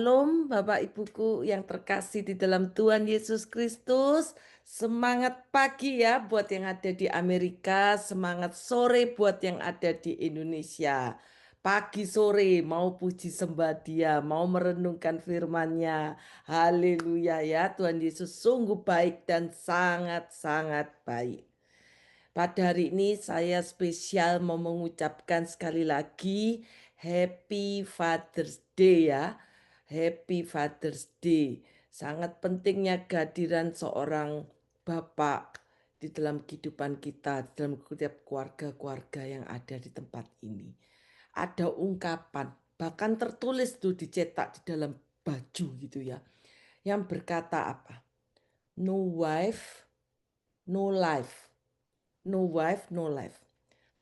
Shalom Bapak Ibuku yang terkasih di dalam Tuhan Yesus Kristus. Semangat pagi ya buat yang ada di Amerika, semangat sore buat yang ada di Indonesia. Pagi sore mau puji sembah Dia, mau merenungkan firman-Nya. Haleluya ya, Tuhan Yesus sungguh baik dan sangat-sangat baik. Pada hari ini saya spesial mau mengucapkan sekali lagi Happy Father's Day ya. Happy Father's Day. Sangat pentingnya kehadiran seorang bapak di dalam kehidupan kita, di dalam setiap keluarga-keluarga yang ada di tempat ini. Ada ungkapan, bahkan tertulis tuh dicetak di dalam baju gitu ya. Yang berkata apa? No wife, no life. No wife, no life.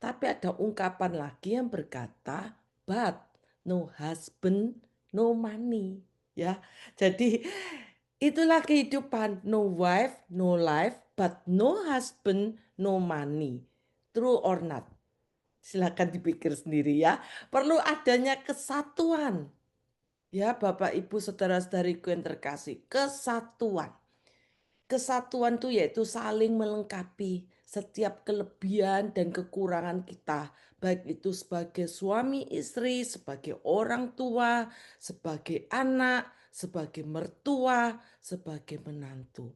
Tapi ada ungkapan lagi yang berkata, but no husband, no money. Ya, jadi itulah kehidupan. No wife, no life, but no husband, no money. True or not? Silakan dipikir sendiri ya. Perlu adanya kesatuan. Ya, Bapak, Ibu, saudara-saudariku yang terkasih, kesatuan. Kesatuan itu yaitu saling melengkapi setiap kelebihan dan kekurangan kita. Baik itu sebagai suami istri, sebagai orang tua, sebagai anak, sebagai mertua, sebagai menantu.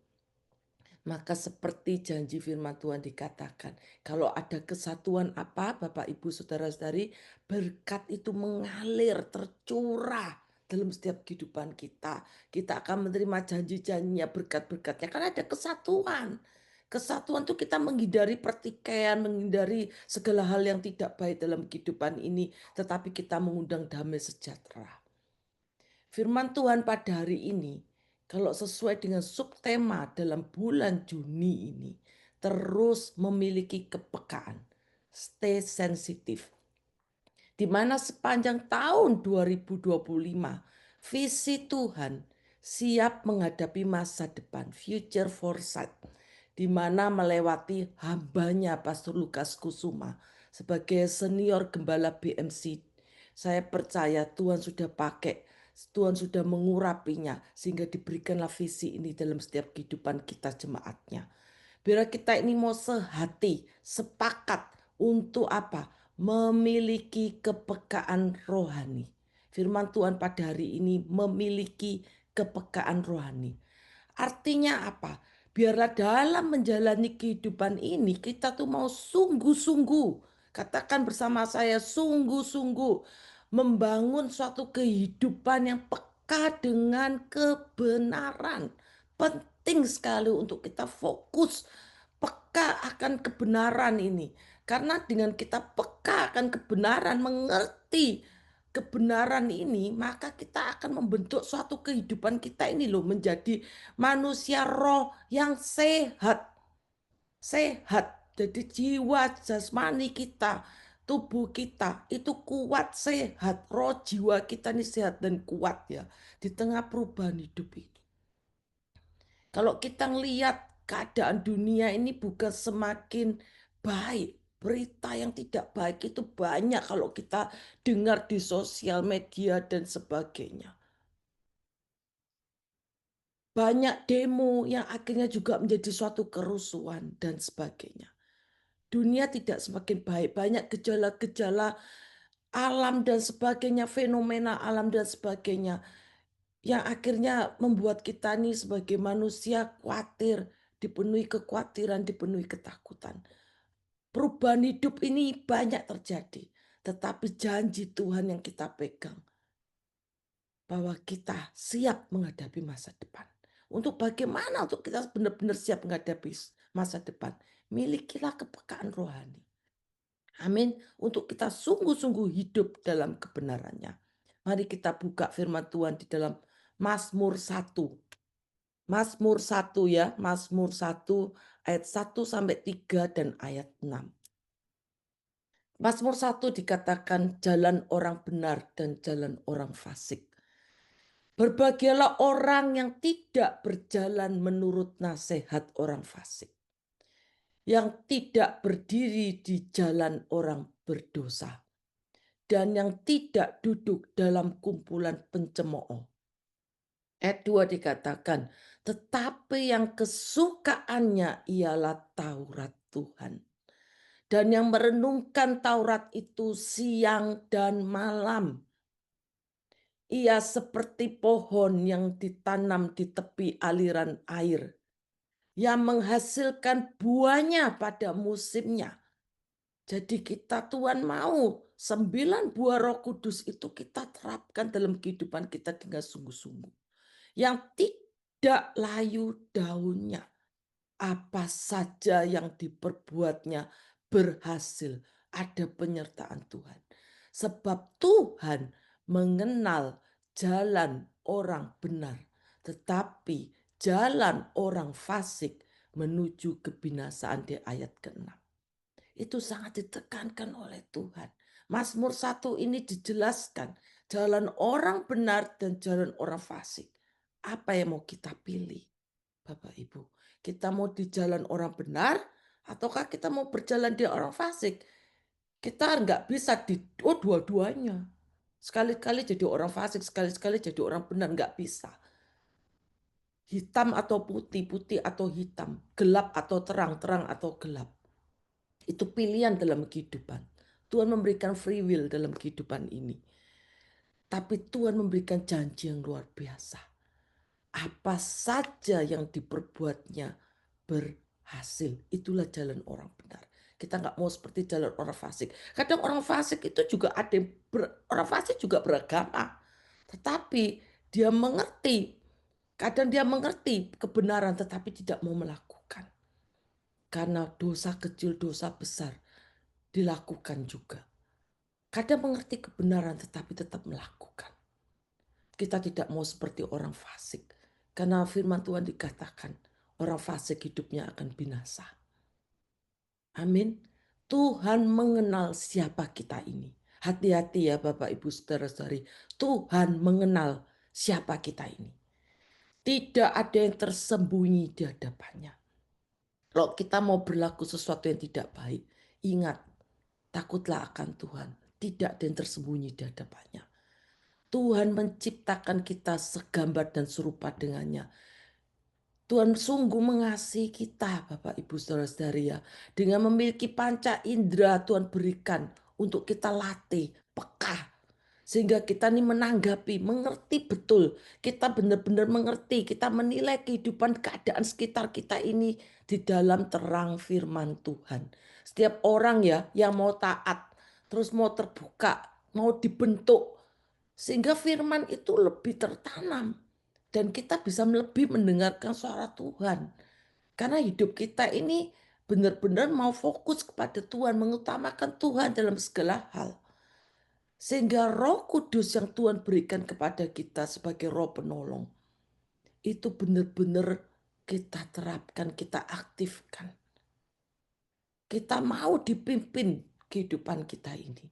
Maka seperti janji firman Tuhan dikatakan, kalau ada kesatuan apa Bapak Ibu Saudara-saudari, berkat itu mengalir, tercurah dalam setiap kehidupan kita. Kita akan menerima janji-janjinya, berkat-berkatnya, karena ada kesatuan. Kesatuan itu kita menghindari pertikaian, menghindari segala hal yang tidak baik dalam kehidupan ini, tetapi kita mengundang damai sejahtera. Firman Tuhan pada hari ini, kalau sesuai dengan subtema dalam bulan Juni ini, terus memiliki kepekaan, stay sensitive. Di mana sepanjang tahun 2025, visi Tuhan siap menghadapi masa depan, future foresight, di mana melewati hambanya Pastor Lukas Kusuma sebagai senior gembala BMC. Saya percaya Tuhan sudah pakai, Tuhan sudah mengurapinya sehingga diberikanlah visi ini dalam setiap kehidupan kita jemaatnya. Biar kita ini mau sehati, sepakat untuk apa? Memiliki kepekaan rohani. Firman Tuhan pada hari ini memiliki kepekaan rohani. Artinya apa? Biarlah dalam menjalani kehidupan ini kita tuh mau sungguh-sungguh. Katakan bersama saya, sungguh-sungguh membangun suatu kehidupan yang peka dengan kebenaran. Penting sekali untuk kita fokus peka akan kebenaran ini. Karena dengan kita peka akan kebenaran, mengerti kebenaran ini, maka kita akan membentuk suatu kehidupan kita ini loh menjadi manusia roh yang sehat. Sehat. Jadi jiwa jasmani kita, tubuh kita itu kuat, sehat. Roh jiwa kita ini sehat dan kuat ya. Di tengah perubahan hidup ini. Kalau kita ngelihat keadaan dunia ini bukan semakin baik. Berita yang tidak baik itu banyak kalau kita dengar di sosial media dan sebagainya. Banyak demo yang akhirnya juga menjadi suatu kerusuhan dan sebagainya. Dunia tidak semakin baik. Banyak gejala-gejala alam dan sebagainya, fenomena alam dan sebagainya. Yang akhirnya membuat kita nih sebagai manusia khawatir, dipenuhi kekhawatiran, dipenuhi ketakutan. Perubahan hidup ini banyak terjadi, tetapi janji Tuhan yang kita pegang bahwa kita siap menghadapi masa depan. Untuk bagaimana untuk kita benar-benar siap menghadapi masa depan, milikilah kepekaan rohani. Amin. Untuk kita sungguh-sungguh hidup dalam kebenarannya. Mari kita buka firman Tuhan di dalam Mazmur 1. Mazmur 1 ya, Mazmur 1 ayat 1 sampai 3 dan ayat 6. Mazmur 1 dikatakan jalan orang benar dan jalan orang fasik. Berbahagialah orang yang tidak berjalan menurut nasihat orang fasik. Yang tidak berdiri di jalan orang berdosa. Dan yang tidak duduk dalam kumpulan pencemooh. Ayat 2 dikatakan, tetapi yang kesukaannya ialah Taurat Tuhan. Dan yang merenungkan Taurat itu siang dan malam. Ia seperti pohon yang ditanam di tepi aliran air, yang menghasilkan buahnya pada musimnya. Jadi kita Tuhan mau 9 buah Roh Kudus itu kita terapkan dalam kehidupan kita dengan sungguh-sungguh. Yang tidak layu daunnya. Apa saja yang diperbuatnya berhasil. Ada penyertaan Tuhan. Sebab Tuhan mengenal jalan orang benar. Tetapi jalan orang fasik menuju kebinasaan di ayat ke-6. Itu sangat ditekankan oleh Tuhan. Mazmur 1 ini dijelaskan. Jalan orang benar dan jalan orang fasik. Apa yang mau kita pilih? Bapak Ibu, kita mau di jalan orang benar ataukah kita mau berjalan di orang fasik? Kita nggak bisa di dua-duanya. Sekali-kali jadi orang fasik, sekali-kali jadi orang benar, nggak bisa. Hitam atau putih, putih atau hitam, gelap atau terang, terang atau gelap. Itu pilihan dalam kehidupan. Tuhan memberikan free will dalam kehidupan ini. Tapi Tuhan memberikan janji yang luar biasa. Apa saja yang diperbuatnya berhasil. Itulah jalan orang benar. Kita nggak mau seperti jalan orang fasik. Kadang orang fasik itu juga ada yang orang fasik juga beragama. Tetapi dia mengerti. Kadang dia mengerti kebenaran tetapi tidak mau melakukan. Karena dosa kecil, dosa besar dilakukan juga. Kadang mengerti kebenaran tetapi tetap melakukan. Kita tidak mau seperti orang fasik. Karena firman Tuhan dikatakan, orang fasik hidupnya akan binasa. Amin. Tuhan mengenal siapa kita ini. Hati-hati ya Bapak Ibu Saudara-saudari. Tuhan mengenal siapa kita ini. Tidak ada yang tersembunyi di hadapannya. Kalau kita mau berlaku sesuatu yang tidak baik, ingat, takutlah akan Tuhan. Tidak ada yang tersembunyi di hadapannya. Tuhan menciptakan kita segambar dan serupa dengannya. Tuhan sungguh mengasihi kita, Bapak Ibu Saudara-saudari ya. Dengan memiliki panca indera Tuhan berikan untuk kita latih, peka. Sehingga kita ini menanggapi, mengerti betul. Kita benar-benar mengerti, kita menilai kehidupan keadaan sekitar kita ini di dalam terang firman Tuhan. Setiap orang ya yang mau taat, terus mau terbuka, mau dibentuk. Sehingga firman itu lebih tertanam. Dan kita bisa lebih mendengarkan suara Tuhan. Karena hidup kita ini benar-benar mau fokus kepada Tuhan, mengutamakan Tuhan dalam segala hal. Sehingga Roh Kudus yang Tuhan berikan kepada kita sebagai Roh penolong, itu benar-benar kita terapkan, kita aktifkan. Kita mau dipimpin kehidupan kita ini.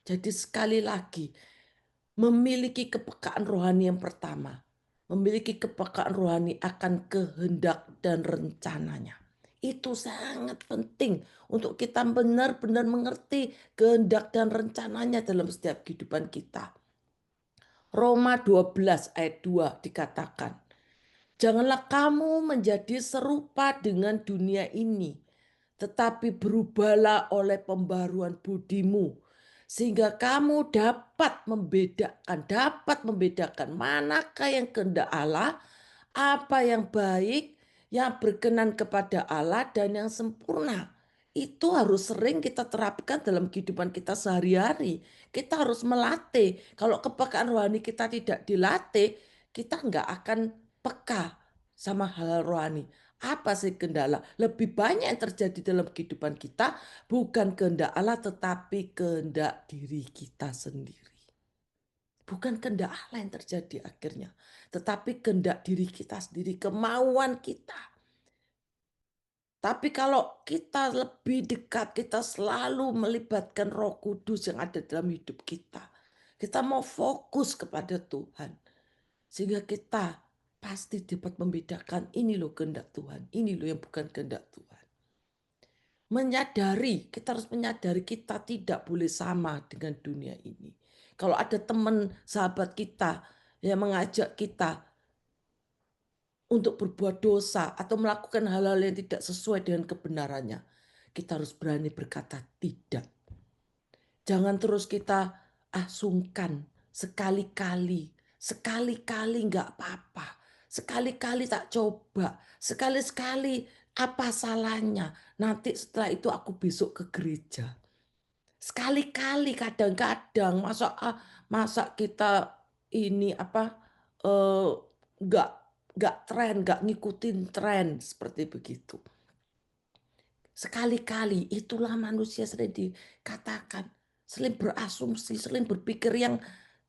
Jadi sekali lagi, memiliki kepekaan rohani yang pertama. Memiliki kepekaan rohani akan kehendak dan rencananya. Itu sangat penting untuk kita benar-benar mengerti kehendak dan rencananya dalam setiap kehidupan kita. Roma 12 ayat 2 dikatakan, janganlah kamu menjadi serupa dengan dunia ini, tetapi berubahlah oleh pembaruan budimu, sehingga kamu dapat membedakan manakah yang kehendak Allah, apa yang baik, yang berkenan kepada Allah dan yang sempurna. Itu harus sering kita terapkan dalam kehidupan kita sehari-hari. Kita harus melatih. Kalau kepekaan rohani kita tidak dilatih, kita nggak akan peka sama hal rohani. Apa sih kendala? Lebih banyak yang terjadi dalam kehidupan kita bukan kehendak Allah tetapi kehendak diri kita sendiri. Bukan kehendak Allah yang terjadi akhirnya, tetapi kehendak diri kita sendiri, kemauan kita. Tapi kalau kita lebih dekat, kita selalu melibatkan Roh Kudus yang ada dalam hidup kita. Kita mau fokus kepada Tuhan. Sehingga kita pasti dapat membedakan ini loh kehendak Tuhan, ini loh yang bukan kehendak Tuhan. Menyadari, kita harus menyadari kita tidak boleh sama dengan dunia ini. Kalau ada teman sahabat kita yang mengajak kita untuk berbuat dosa atau melakukan hal-hal yang tidak sesuai dengan kebenarannya, kita harus berani berkata tidak. Jangan terus kita sungkan sekali-kali, sekali-kali nggak apa-apa, sekali-kali tak coba, sekali-sekali apa salahnya. Nanti setelah itu aku besok ke gereja. Sekali-kali kadang-kadang masa kita ini eh, nggak nggak tren, nggak ngikutin tren seperti begitu. Sekali-kali itulah manusia sering dikatakan, sering berasumsi, sering berpikir yang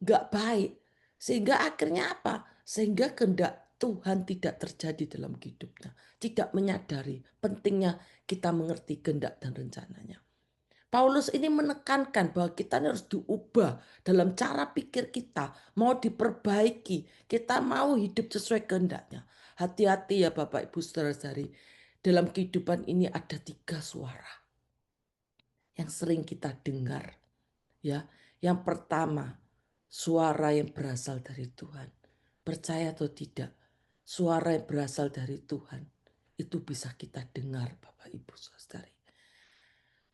nggak baik. Sehingga akhirnya apa? Sehingga kehendak Tuhan tidak terjadi dalam hidupnya. Tidak menyadari pentingnya kita mengerti kehendak dan rencananya. Paulus ini menekankan bahwa kita harus diubah dalam cara pikir kita, mau diperbaiki, kita mau hidup sesuai kehendaknya. Hati-hati ya Bapak Ibu Saudara-saudari, dalam kehidupan ini ada 3 suara yang sering kita dengar, ya. Yang pertama, suara yang berasal dari Tuhan. Percaya atau tidak, suara yang berasal dari Tuhan itu bisa kita dengar Bapak Ibu Saudari.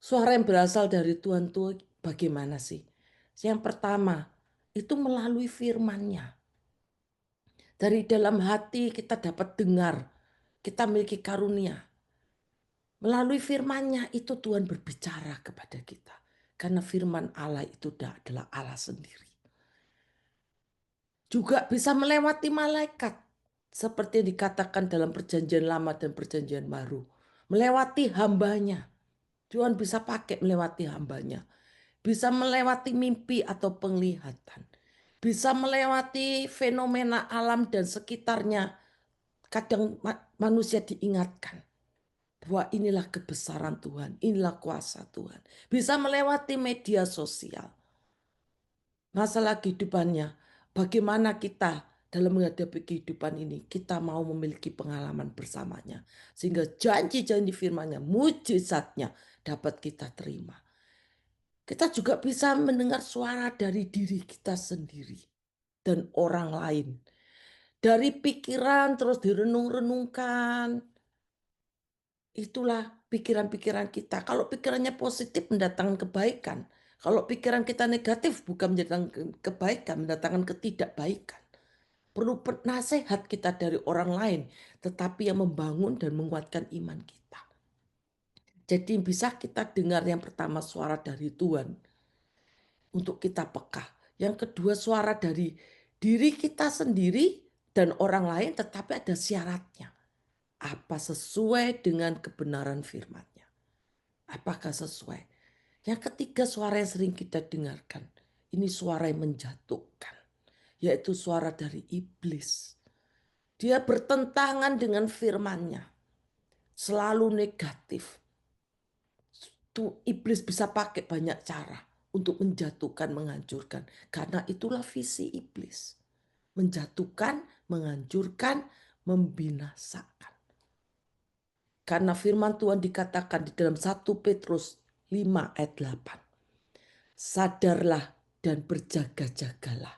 Suara yang berasal dari Tuhan itu bagaimana sih? Yang pertama, itu melalui firman-Nya. Dari dalam hati kita dapat dengar, kita memiliki karunia. Melalui firman-Nya itu Tuhan berbicara kepada kita. Karena firman Allah itu adalah Allah sendiri. Juga bisa melewati malaikat. Seperti yang dikatakan dalam perjanjian lama dan perjanjian baru. Melewati hambanya. Tuhan bisa pakai melewati hambanya. Bisa melewati mimpi atau penglihatan. Bisa melewati fenomena alam dan sekitarnya. Kadang manusia diingatkan bahwa inilah kebesaran Tuhan, inilah kuasa Tuhan. Bisa melewati media sosial. Masalah kehidupannya, bagaimana kita dalam menghadapi kehidupan ini, kita mau memiliki pengalaman bersamanya. Sehingga janji-janji firman-Nya, mujizatnya dapat kita terima. Kita juga bisa mendengar suara dari diri kita sendiri dan orang lain. Dari pikiran terus direnung-renungkan. Itulah pikiran-pikiran kita. Kalau pikirannya positif mendatangkan kebaikan. Kalau pikiran kita negatif bukan mendatangkan kebaikan, mendatangkan ketidakbaikan. Perlu nasihat kita dari orang lain, tetapi yang membangun dan menguatkan iman kita. Jadi bisa kita dengar yang pertama suara dari Tuhan untuk kita peka. Yang kedua suara dari diri kita sendiri dan orang lain, tetapi ada syaratnya. Apa sesuai dengan kebenaran firman-Nya? Apakah sesuai? Yang ketiga suara yang sering kita dengarkan. Ini suara yang menjatuhkan. Yaitu suara dari iblis. Dia bertentangan dengan firman-Nya. Selalu negatif. Tuh, iblis bisa pakai banyak cara untuk menjatuhkan, menghancurkan. Karena itulah visi iblis. Menjatuhkan, menghancurkan, membinasakan. Karena firman Tuhan dikatakan di dalam 1 Petrus 5 ayat 8. Sadarlah dan berjaga-jagalah.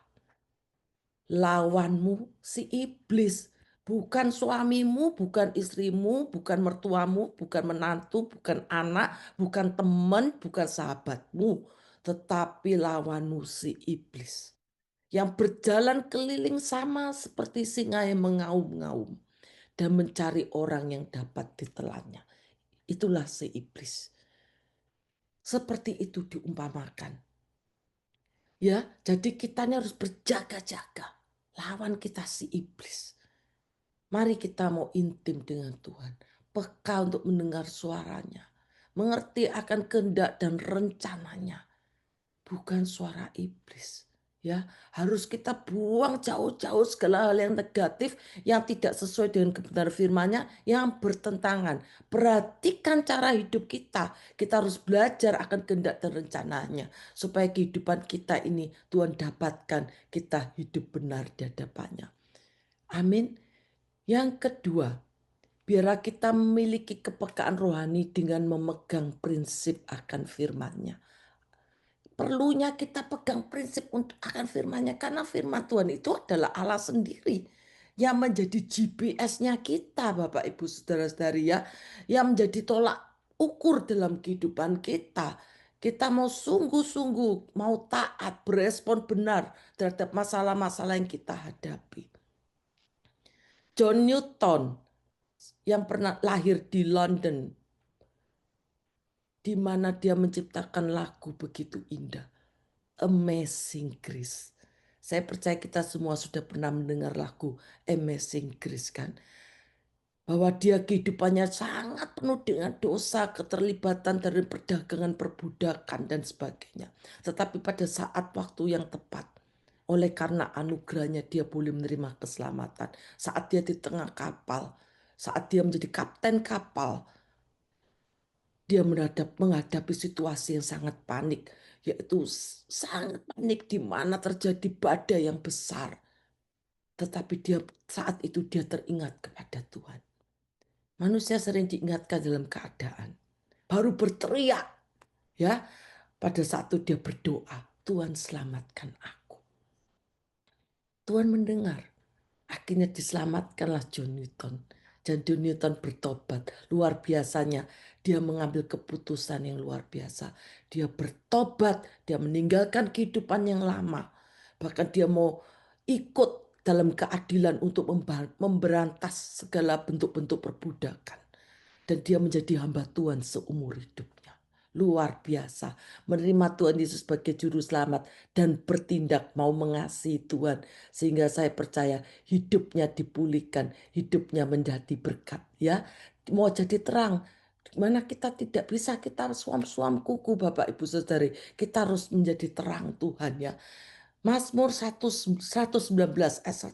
Lawanmu si iblis. Bukan suamimu, bukan istrimu, bukan mertuamu, bukan menantu, bukan anak, bukan teman, bukan sahabatmu. Tetapi lawanmu si iblis. Yang berjalan keliling sama seperti singa yang mengaum-ngaum. Dan mencari orang yang dapat ditelannya. Itulah si iblis. Seperti itu diumpamakan. Ya, jadi kita harus berjaga-jaga. Lawan kita si iblis. Mari kita mau intim dengan Tuhan. Peka untuk mendengar suaranya. Mengerti akan kehendak dan rencananya. Bukan suara iblis. Ya, harus kita buang jauh-jauh segala hal yang negatif yang tidak sesuai dengan kebenaran firman-Nya yang bertentangan. Perhatikan cara hidup kita. Kita harus belajar akan kehendak dan rencananya supaya kehidupan kita ini Tuhan dapatkan, kita hidup benar di hadapannya. Amin. Yang kedua, biarlah kita memiliki kepekaan rohani dengan memegang prinsip akan firman-Nya. Perlunya kita pegang prinsip untuk akan firman-Nya. Karena firman Tuhan itu adalah Allah sendiri. yang menjadi GPS-nya kita, Bapak Ibu Saudara-saudari ya, yang menjadi tolak ukur dalam kehidupan kita. Kita mau sungguh-sungguh, mau taat, berespon benar terhadap masalah-masalah yang kita hadapi. John Newton yang pernah lahir di London, di mana dia menciptakan lagu begitu indah, Amazing Grace. Saya percaya kita semua sudah pernah mendengar lagu Amazing Grace kan? Bahwa dia kehidupannya sangat penuh dengan dosa, keterlibatan dari perdagangan, perbudakan, dan sebagainya. Tetapi pada saat waktu yang tepat, oleh karena anugerahnya dia boleh menerima keselamatan. Saat dia di tengah kapal, saat dia menjadi kapten kapal, dia menghadapi situasi yang sangat panik, yaitu sangat panik di mana terjadi badai yang besar. Tetapi saat itu dia teringat kepada Tuhan. Manusia sering diingatkan dalam keadaan baru berteriak, ya. Pada saat itu dia berdoa, Tuhan selamatkan aku. Tuhan mendengar. Akhirnya diselamatkanlah John Newton. Dan John Newton bertobat. Luar biasanya dia mengambil keputusan yang luar biasa. Dia bertobat, dia meninggalkan kehidupan yang lama. Bahkan dia mau ikut dalam keadilan untuk memberantas segala bentuk-bentuk perbudakan. Dan dia menjadi hamba Tuhan seumur hidupnya. Luar biasa. Menerima Tuhan Yesus sebagai juru selamat dan bertindak mau mengasihi Tuhan. Sehingga saya percaya hidupnya dipulihkan, hidupnya menjadi berkat. Ya, mau jadi terang. Mana kita tidak bisa, kita harus suam-suam kuku Bapak Ibu Saudari. Kita harus menjadi terang Tuhan ya. Mazmur 119 ayat 105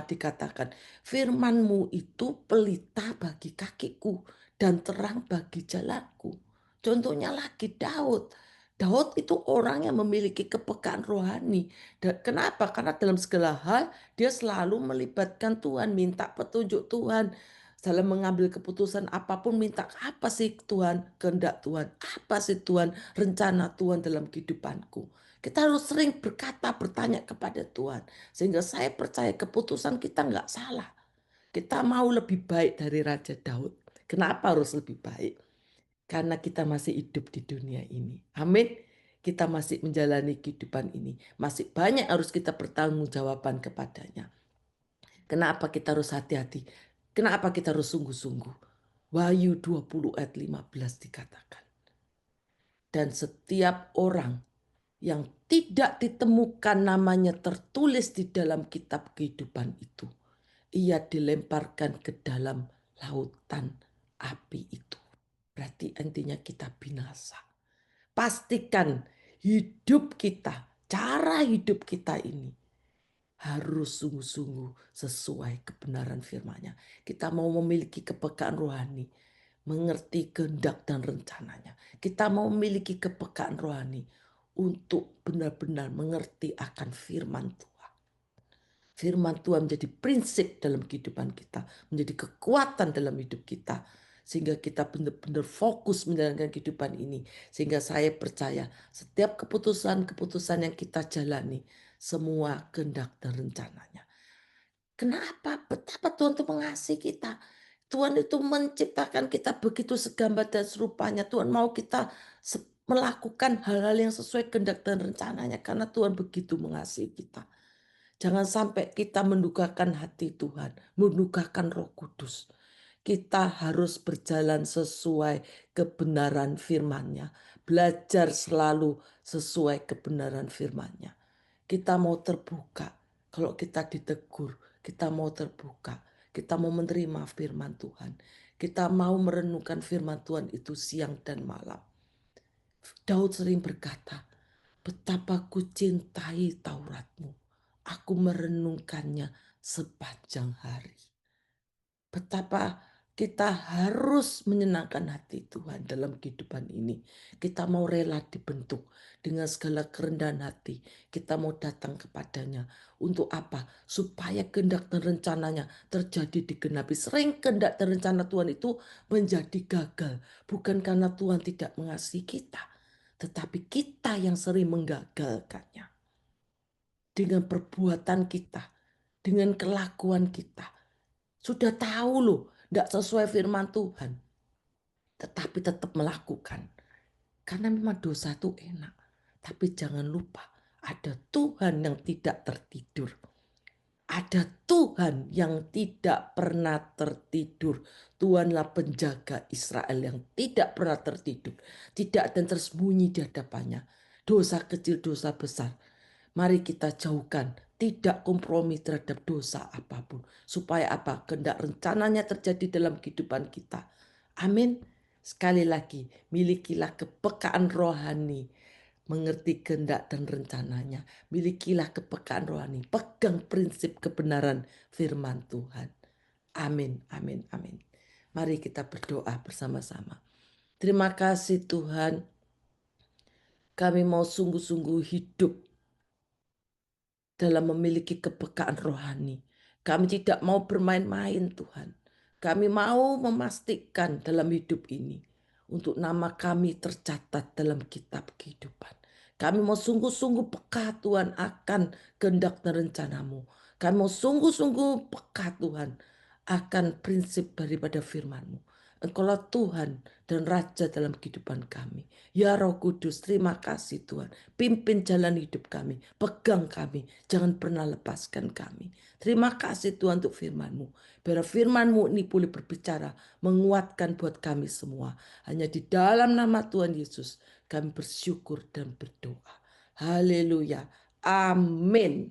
dikatakan, firman-Mu itu pelita bagi kakiku dan terang bagi jalanku. Contohnya lagi Daud. Daud itu orang yang memiliki kepekaan rohani. Kenapa? Karena dalam segala hal dia selalu melibatkan Tuhan, minta petunjuk Tuhan. Dalam mengambil keputusan apapun minta apa sih Tuhan, kehendak Tuhan, apa sih Tuhan, rencana Tuhan dalam kehidupanku. Kita harus sering berkata, bertanya kepada Tuhan. Sehingga saya percaya keputusan kita nggak salah. Kita mau lebih baik dari Raja Daud. Kenapa harus lebih baik? Karena kita masih hidup di dunia ini. Amin. Kita masih menjalani kehidupan ini. Masih banyak harus kita bertanggungjawaban kepadanya. Kenapa kita harus hati-hati? Kenapa kita harus sungguh-sungguh? Wahyu 20 ayat 15 dikatakan. Dan setiap orang yang tidak ditemukan namanya tertulis di dalam kitab kehidupan itu, ia dilemparkan ke dalam lautan api itu. Berarti intinya kita binasa. Pastikan hidup kita, cara hidup kita ini harus sungguh-sungguh sesuai kebenaran firman-Nya. Kita mau memiliki kepekaan rohani, mengerti kehendak dan rencananya. Kita mau memiliki kepekaan rohani untuk benar-benar mengerti akan firman Tuhan. Firman Tuhan menjadi prinsip dalam kehidupan kita, menjadi kekuatan dalam hidup kita. Sehingga kita benar-benar fokus menjalankan kehidupan ini. Sehingga saya percaya setiap keputusan-keputusan yang kita jalani, semua kehendak dan rencananya. Kenapa? Betapa Tuhan itu mengasihi kita. Tuhan itu menciptakan kita begitu segambar dan serupanya. Tuhan mau kita melakukan hal-hal yang sesuai kehendak dan rencananya. Karena Tuhan begitu mengasihi kita. Jangan sampai kita mendukakan hati Tuhan, mendukakan Roh Kudus. Kita harus berjalan sesuai kebenaran firman-Nya, belajar selalu sesuai kebenaran firman-Nya. Kita mau terbuka, kalau kita ditegur, kita mau terbuka, kita mau menerima firman Tuhan. Kita mau merenungkan firman Tuhan itu siang dan malam. Daud sering berkata, betapa ku cintai Tauratmu. Aku merenungkannya sepanjang hari. Betapa kita harus menyenangkan hati Tuhan dalam kehidupan ini. Kita mau rela dibentuk dengan segala kerendahan hati. Kita mau datang kepadanya. Untuk apa? Supaya kehendak dan rencananya terjadi digenapi. Sering kehendak dan rencana Tuhan itu menjadi gagal. Bukan karena Tuhan tidak mengasihi kita. Tetapi kita yang sering menggagalkannya. Dengan perbuatan kita. dengan kelakuan kita. Sudah tahu loh, tidak sesuai firman Tuhan. Tetapi tetap melakukan. Karena memang dosa itu enak. Tapi jangan lupa, ada Tuhan yang tidak tertidur. Ada Tuhan yang tidak pernah tertidur. Tuhanlah penjaga Israel yang tidak pernah tertidur. Tidak ada yang tersembunyi di hadapannya. Dosa kecil, dosa besar. Mari kita jauhkan. Tidak kompromi terhadap dosa apapun. Supaya apa? Kehendak rencananya terjadi dalam kehidupan kita. Amin. Sekali lagi, milikilah kepekaan rohani, mengerti kehendak dan rencananya. Milikilah kepekaan rohani, pegang prinsip kebenaran firman Tuhan. Amin, amin, amin. Mari kita berdoa bersama-sama. Terima kasih Tuhan, kami mau sungguh-sungguh hidup dalam memiliki kepekaan rohani. Kami tidak mau bermain-main Tuhan. Kami mau memastikan dalam hidup ini untuk nama kami tercatat dalam kitab kehidupan. Kami mau sungguh-sungguh peka Tuhan akan kehendak dan rencanamu. Kami mau sungguh-sungguh peka Tuhan akan prinsip daripada firman-Mu. Engkaulah Tuhan dan Raja dalam kehidupan kami. Ya Roh Kudus, terima kasih Tuhan. Pimpin jalan hidup kami, pegang kami, jangan pernah lepaskan kami. Terima kasih Tuhan untuk firman-Mu. Biar firman-Mu ini boleh berbicara, menguatkan buat kami semua. Hanya di dalam nama Tuhan Yesus kami bersyukur dan berdoa. Haleluya. Amin.